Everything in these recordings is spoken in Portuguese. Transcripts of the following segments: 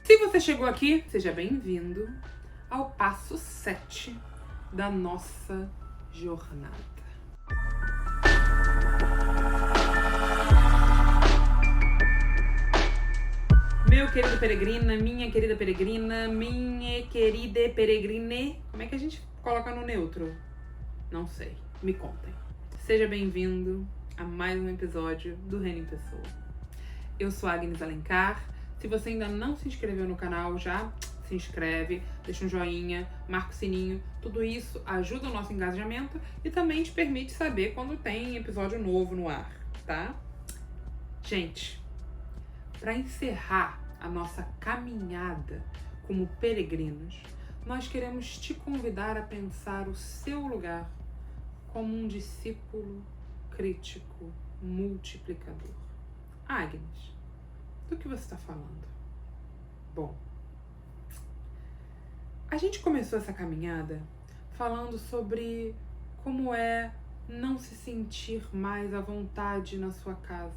Se você chegou aqui, seja bem-vindo ao passo 7 da nossa jornada. Meu querido peregrina, minha querida peregrina, minha querida peregrine. Como é que a gente coloca no neutro? Não sei, me contem. Seja bem-vindo a mais um episódio do Reino em Pessoa. Eu sou Agnes Alencar. Se você ainda não se inscreveu no canal, já se inscreve, deixa um joinha, marca o sininho. Tudo isso ajuda o nosso engajamento e também te permite saber quando tem episódio novo no ar, tá? Gente, para encerrar a nossa caminhada como peregrinos, nós queremos te convidar a pensar o seu lugar como um discípulo crítico, multiplicador. Agnes, do que você está falando? Bom, a gente começou essa caminhada falando sobre como é não se sentir mais à vontade na sua casa.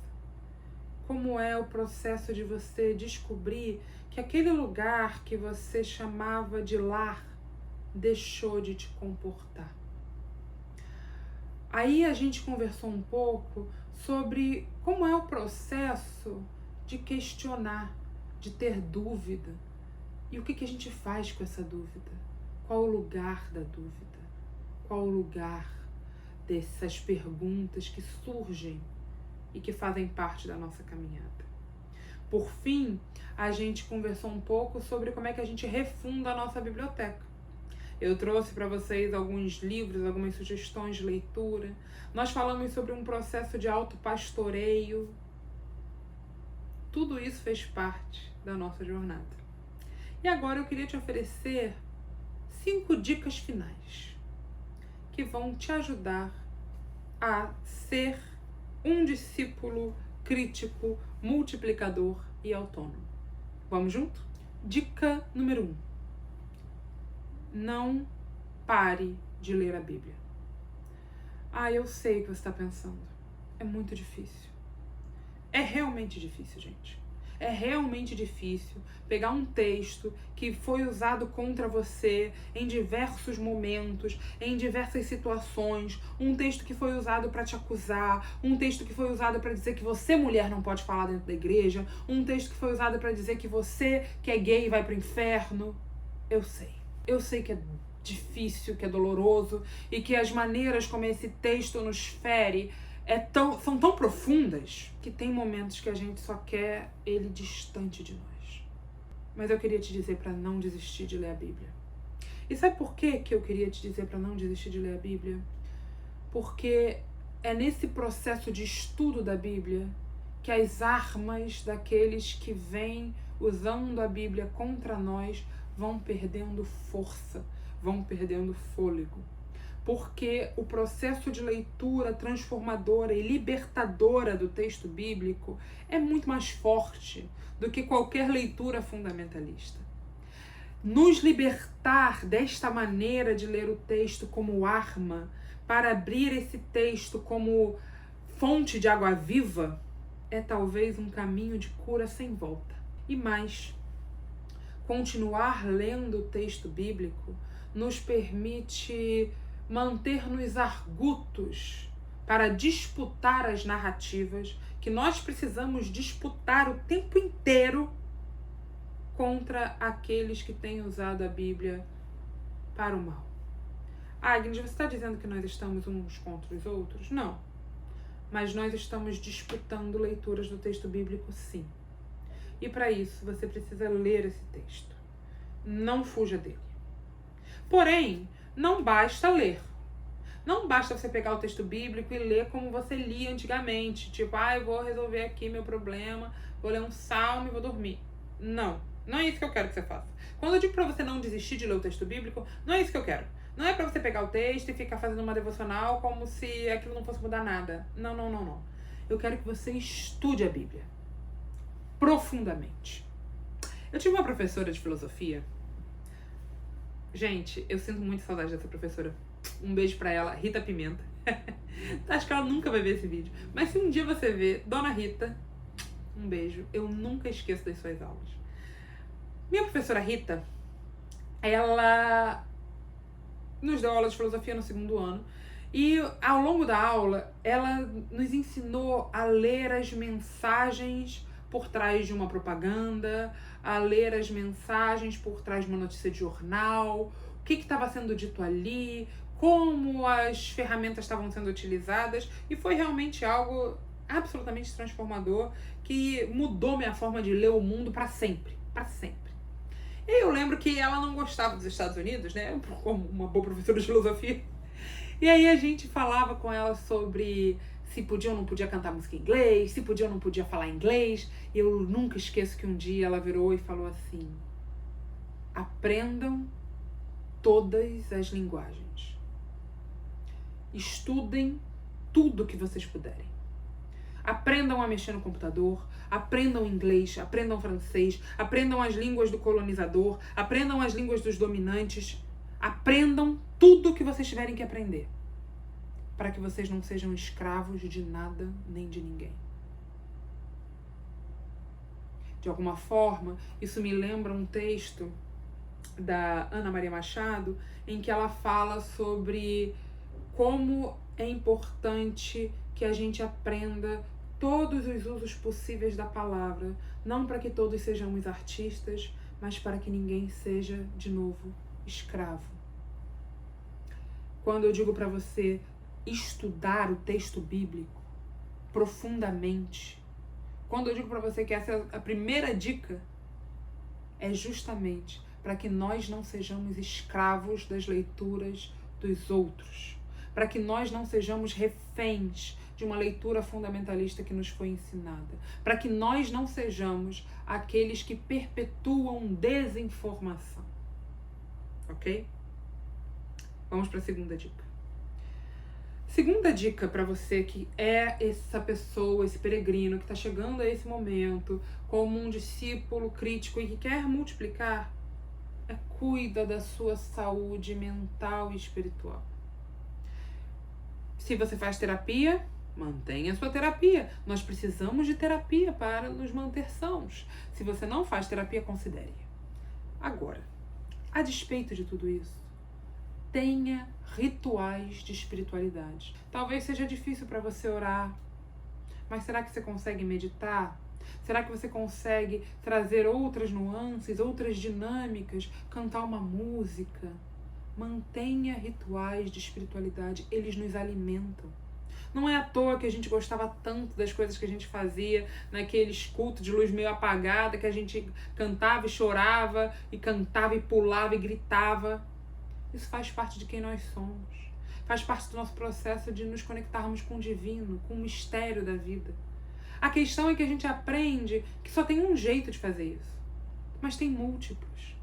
Como é o processo de você descobrir que aquele lugar que você chamava de lar deixou de te comportar. Aí a gente conversou um pouco sobre como é o processo de questionar, de ter dúvida. E o que a gente faz com essa dúvida? Qual o lugar da dúvida? Qual o lugar dessas perguntas que surgem e que fazem parte da nossa caminhada? Por fim, a gente conversou um pouco sobre como é que a gente refunda a nossa biblioteca. Eu trouxe para vocês alguns livros, algumas sugestões de leitura. Nós falamos sobre um processo de autopastoreio. Tudo isso fez parte da nossa jornada. E agora eu queria te oferecer 5 dicas finais que vão te ajudar a ser um discípulo crítico, multiplicador e autônomo. Vamos junto? Dica número 1. Não pare de ler a Bíblia. Eu sei o que você está pensando. É muito difícil. É realmente difícil, gente. É realmente difícil pegar um texto que foi usado contra você em diversos momentos, em diversas situações, um texto que foi usado para te acusar, um texto que foi usado para dizer que você, mulher, não pode falar dentro da igreja, um texto que foi usado para dizer que você, que é gay, vai pro inferno. Eu sei que é difícil, que é doloroso e que as maneiras como esse texto nos fere são tão profundas que tem momentos que a gente só quer ele distante de nós. Mas eu queria te dizer para não desistir de ler a Bíblia. E sabe por que eu queria te dizer para não desistir de ler a Bíblia? Porque é nesse processo de estudo da Bíblia que as armas daqueles que vêm usando a Bíblia contra nós vão perdendo força, vão perdendo fôlego. Porque o processo de leitura transformadora e libertadora do texto bíblico é muito mais forte do que qualquer leitura fundamentalista. Nos libertar desta maneira de ler o texto como arma, para abrir esse texto como fonte de água viva, é talvez um caminho de cura sem volta. E mais, continuar lendo o texto bíblico nos permite manter-nos argutos para disputar as narrativas que nós precisamos disputar o tempo inteiro contra aqueles que têm usado a Bíblia para o mal. Agnes, você está dizendo que nós estamos uns contra os outros? Não. Mas nós estamos disputando leituras do texto bíblico, sim. E para isso você precisa ler esse texto. Não fuja dele. Porém, não basta ler. Não basta você pegar o texto bíblico e ler como você lia antigamente. Tipo, eu vou resolver aqui meu problema, vou ler um salmo e vou dormir. Não é isso que eu quero que você faça. Quando eu digo pra você não desistir de ler o texto bíblico, não é isso que eu quero. Não é pra você pegar o texto e ficar fazendo uma devocional como se aquilo não fosse mudar nada. Não. Eu quero que você estude a Bíblia profundamente. Eu tive uma professora de filosofia. Gente, eu sinto muito saudade dessa professora. Um beijo pra ela, Rita Pimenta. Acho que ela nunca vai ver esse vídeo. Mas se um dia você ver Dona Rita, Um beijo. Eu nunca esqueço das suas aulas. Minha professora Rita, ela nos deu aula de filosofia no 2º ano. E ao longo da aula, ela nos ensinou a ler as mensagens por trás de uma propaganda, a ler as mensagens por trás de uma notícia de jornal, o que estava sendo dito ali, como as ferramentas estavam sendo utilizadas, e foi realmente algo absolutamente transformador que mudou minha forma de ler o mundo para sempre, para sempre. E eu lembro que ela não gostava dos Estados Unidos, né, como uma boa professora de filosofia. E aí a gente falava com ela sobre se podia ou não podia cantar música em inglês, se podia ou não podia falar inglês. E eu nunca esqueço que um dia ela virou e falou assim: aprendam todas as linguagens. Estudem tudo que vocês puderem. Aprendam a mexer no computador, aprendam inglês, aprendam francês, aprendam as línguas do colonizador, aprendam as línguas dos dominantes. Aprendam tudo o que vocês tiverem que aprender, para que vocês não sejam escravos de nada nem de ninguém. De alguma forma, isso me lembra um texto da Ana Maria Machado, em que ela fala sobre como é importante que a gente aprenda todos os usos possíveis da palavra, não para que todos sejamos artistas, mas para que ninguém seja, de novo, escravo. Quando eu digo para você estudar o texto bíblico profundamente, quando eu digo para você que essa é a primeira dica, é justamente para que nós não sejamos escravos das leituras dos outros, para que nós não sejamos reféns de uma leitura fundamentalista que nos foi ensinada, para que nós não sejamos aqueles que perpetuam desinformação. Ok? Vamos para a segunda dica. Segunda dica para você que é essa pessoa, esse peregrino que está chegando a esse momento como um discípulo crítico e que quer multiplicar, é cuida da sua saúde mental e espiritual. Se você faz terapia, mantenha a sua terapia. Nós precisamos de terapia para nos manter sãos. Se você não faz terapia, considere. Agora, a despeito de tudo isso, tenha rituais de espiritualidade. Talvez seja difícil para você orar, mas será que você consegue meditar? Será que você consegue trazer outras nuances, outras dinâmicas, cantar uma música? Mantenha rituais de espiritualidade, eles nos alimentam. Não é à toa que a gente gostava tanto das coisas que a gente fazia naqueles cultos de luz meio apagada, que a gente cantava e chorava, e cantava e pulava e gritava. Isso faz parte de quem nós somos. Faz parte do nosso processo de nos conectarmos com o divino, com o mistério da vida. A questão é que a gente aprende que só tem um jeito de fazer isso, mas tem múltiplos.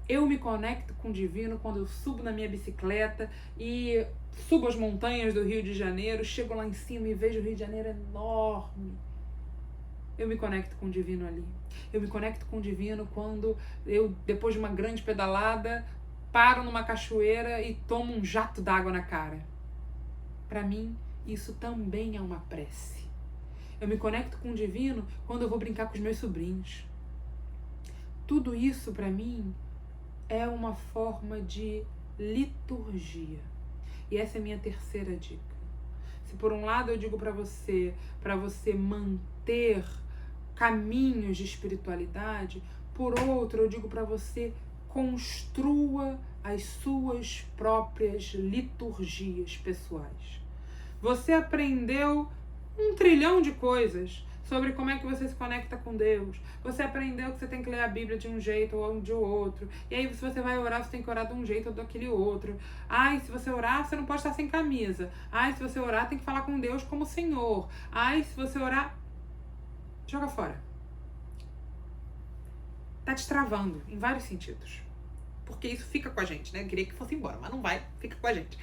Eu me conecto com o divino quando eu subo na minha bicicleta e subo as montanhas do Rio de Janeiro, chego lá em cima e vejo o Rio de Janeiro enorme. Eu me conecto com o divino ali. Eu me conecto com o divino quando eu, depois de uma grande pedalada, paro numa cachoeira e tomo um jato d'água na cara. Para mim, isso também é uma prece. Eu me conecto com o divino quando eu vou brincar com os meus sobrinhos. Tudo isso, para mim, é uma forma de liturgia. E essa é a minha terceira dica. Se por um lado eu digo para você manter caminhos de espiritualidade, por outro eu digo para você construa as suas próprias liturgias pessoais. Você aprendeu 1 trilhão de coisas sobre como é que você se conecta com Deus. Você aprendeu que você tem que ler a Bíblia de um jeito ou de outro. E aí, se você vai orar, você tem que orar de um jeito ou daquele outro. Ai, se você orar, você não pode estar sem camisa. Ai, se você orar, tem que falar com Deus como Senhor. Ai, se você orar... Joga fora. Tá te travando em vários sentidos. Porque isso fica com a gente, né? Eu queria que fosse embora, mas não vai. Fica com a gente.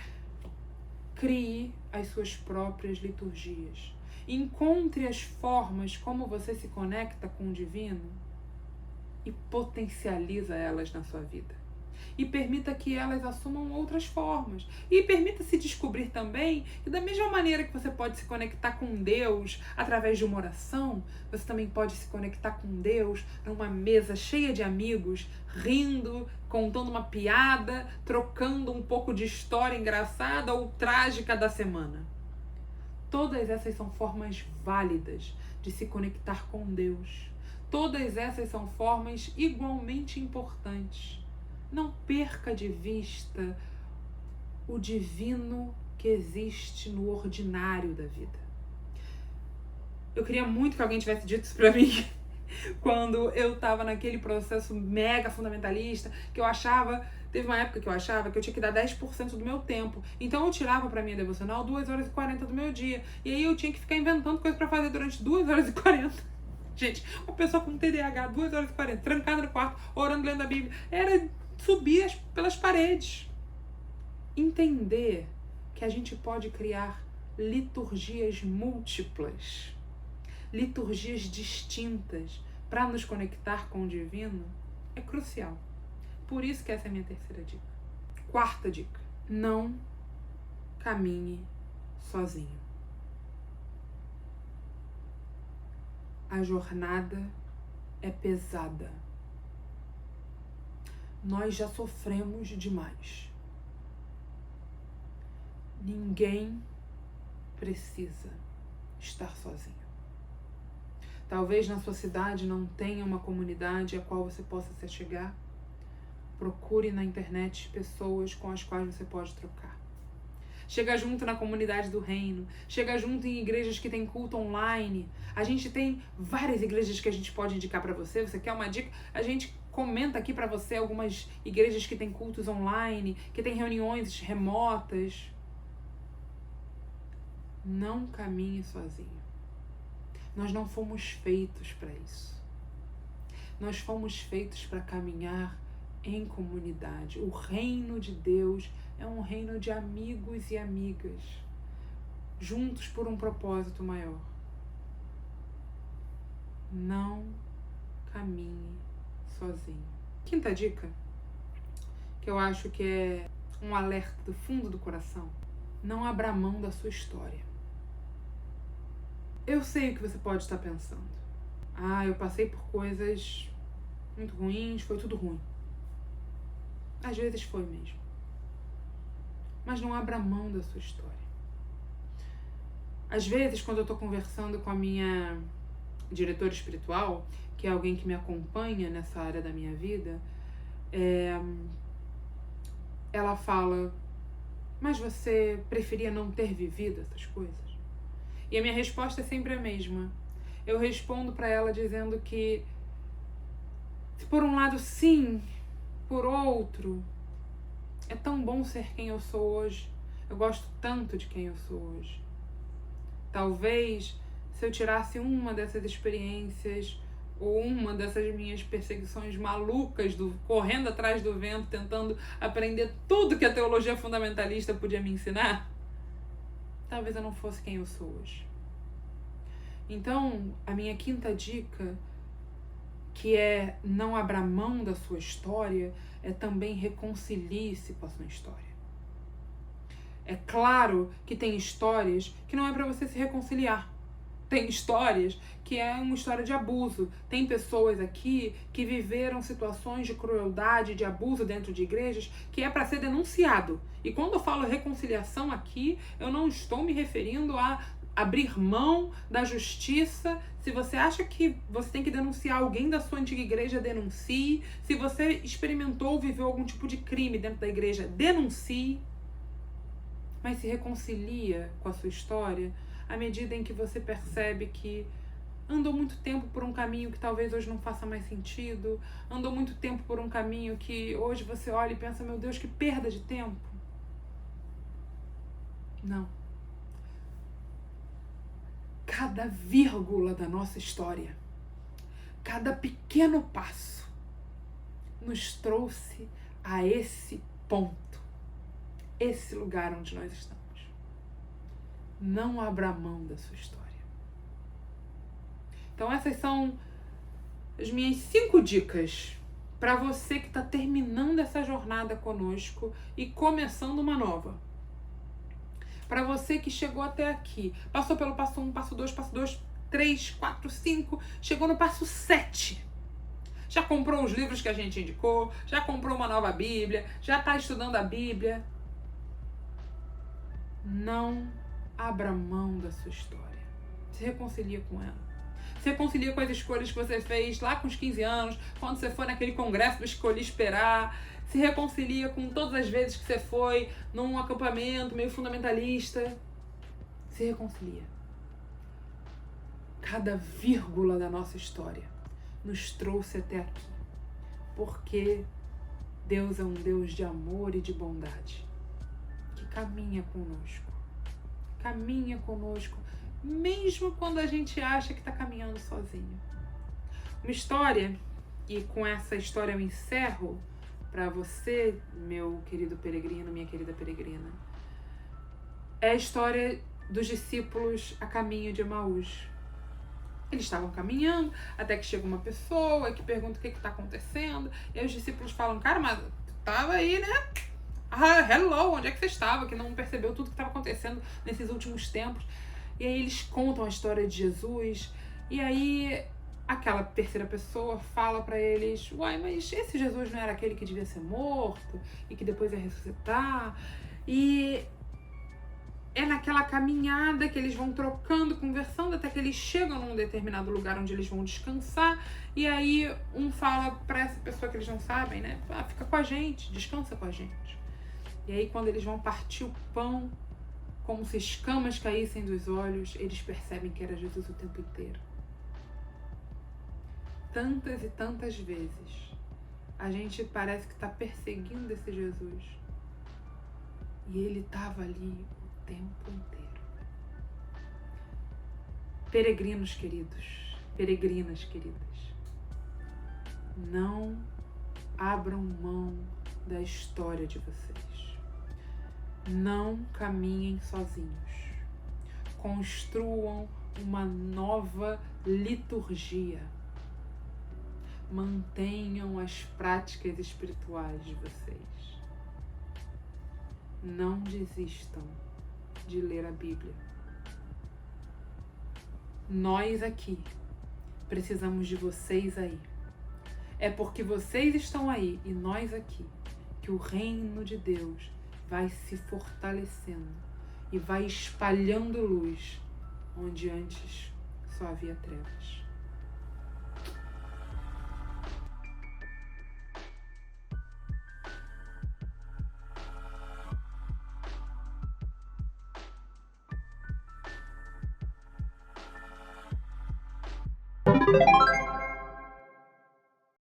Crie as suas próprias liturgias. Encontre as formas como você se conecta com o divino e potencializa elas na sua vida. E permita que elas assumam outras formas. E permita se descobrir também que da mesma maneira que você pode se conectar com Deus através de uma oração, você também pode se conectar com Deus numa mesa cheia de amigos, rindo, contando uma piada, trocando um pouco de história engraçada ou trágica da semana. Todas essas são formas válidas de se conectar com Deus. Todas essas são formas igualmente importantes. Não perca de vista o divino que existe no ordinário da vida. Eu queria muito que alguém tivesse dito isso pra mim quando eu tava naquele processo mega fundamentalista, que eu achava, teve uma época que eu achava que eu tinha que dar 10% do meu tempo. Então eu tirava pra minha devocional 2h40 do meu dia. E aí eu tinha que ficar inventando coisa pra fazer durante 2h40. Gente, uma pessoa com TDAH, 2h40, trancada no quarto, orando, lendo a Bíblia, era subir pelas paredes. Entender que a gente pode criar liturgias múltiplas, liturgias distintas para nos conectar com o divino é crucial. Por isso que essa é a minha terceira dica. Quarta dica: não caminhe sozinho. A jornada é pesada. Nós já sofremos demais. Ninguém precisa estar sozinho. Talvez na sua cidade não tenha uma comunidade a qual você possa se achegar. Procure na internet pessoas com as quais você pode trocar. Chega junto na comunidade do reino. Chega junto em igrejas que tem culto online. A gente tem várias igrejas que a gente pode indicar para você. Você quer uma dica? A gente comenta aqui para você algumas igrejas que tem cultos online, que tem reuniões remotas. Não caminhe sozinho. Nós não fomos feitos para isso. Nós fomos feitos para caminhar em comunidade. O reino de Deus é um reino de amigos e amigas, juntos por um propósito maior. Não caminhe sozinho. Quinta dica, que eu acho que é um alerta do fundo do coração: não abra mão da sua história. Eu sei o que você pode estar pensando. Eu passei por coisas muito ruins, foi tudo ruim. Às vezes foi mesmo. Mas não abra mão da sua história. Às vezes, quando eu estou conversando com a minha diretora espiritual, que é alguém que me acompanha nessa área da minha vida, ela fala: mas você preferia não ter vivido essas coisas? E a minha resposta é sempre a mesma. Eu respondo para ela dizendo que, se por um lado sim, por outro, é tão bom ser quem eu sou hoje. Eu gosto tanto de quem eu sou hoje. Talvez, se eu tirasse uma dessas experiências ou uma dessas minhas perseguições malucas, correndo atrás do vento, tentando aprender tudo que a teologia fundamentalista podia me ensinar, talvez eu não fosse quem eu sou hoje. Então, a minha quinta dica, que é não abra mão da sua história, é também reconcilie-se com a sua história. É claro que tem histórias que não é para você se reconciliar. Tem histórias que é uma história de abuso. Tem pessoas aqui que viveram situações de crueldade, de abuso dentro de igrejas, que é para ser denunciado. E quando eu falo reconciliação aqui, eu não estou me referindo a abrir mão da justiça. Se você acha que você tem que denunciar alguém da sua antiga igreja, denuncie. Se você experimentou ou viveu algum tipo de crime dentro da igreja, denuncie. Mas se reconcilia com a sua história à medida em que você percebe que andou muito tempo por um caminho que talvez hoje não faça mais sentido, andou muito tempo por um caminho que hoje você olha e pensa: meu Deus, que perda de tempo. Não. Cada vírgula da nossa história, cada pequeno passo, nos trouxe a esse ponto, esse lugar onde nós estamos. Não abra mão da sua história. Então essas são as minhas 5 dicas para você que está terminando essa jornada conosco e começando uma nova. Para você que chegou até aqui, passou pelo passo 1, passo 2, 3, 4, 5, chegou no passo 7. Já comprou os livros que a gente indicou, já comprou uma nova Bíblia, já está estudando a Bíblia. Não abra mão da sua história. Se reconcilia com ela. Se reconcilia com as escolhas que você fez lá com os 15 anos, quando você foi naquele congresso do Escolhi Esperar. Se reconcilia com todas as vezes que você foi num acampamento meio fundamentalista. Se reconcilia. Cada vírgula da nossa história nos trouxe até aqui. Porque Deus é um Deus de amor e de bondade. Que caminha conosco. Caminha conosco, mesmo quando a gente acha que está caminhando sozinho. Uma história, e com essa história eu encerro para você, meu querido peregrino, minha querida peregrina, é a história dos discípulos a caminho de Emaús. Eles estavam caminhando, até que chega uma pessoa que pergunta o que está acontecendo, e aí os discípulos falam, cara, mas tu tava aí, né? Hello, onde é que você estava? Que não percebeu tudo que estava acontecendo nesses últimos tempos. E aí eles contam a história de Jesus. E aí aquela terceira pessoa fala para eles, uai, mas esse Jesus não era aquele que devia ser morto e que depois ia ressuscitar? E é naquela caminhada que eles vão trocando, conversando, até que eles chegam num determinado lugar onde eles vão descansar. E aí um fala para essa pessoa que eles não sabem, né? Fica com a gente, descansa com a gente. E aí quando eles vão partir o pão, como se escamas caíssem dos olhos, eles percebem que era Jesus o tempo inteiro. Tantas e tantas vezes a gente parece que está perseguindo esse Jesus. E ele estava ali o tempo inteiro. Peregrinos queridos, peregrinas queridas, não abram mão da história de vocês. Não caminhem sozinhos. Construam uma nova liturgia. Mantenham as práticas espirituais de vocês. Não desistam de ler a Bíblia. Nós aqui precisamos de vocês aí. É porque vocês estão aí e nós aqui que o reino de Deus vai se fortalecendo e vai espalhando luz onde antes só havia trevas.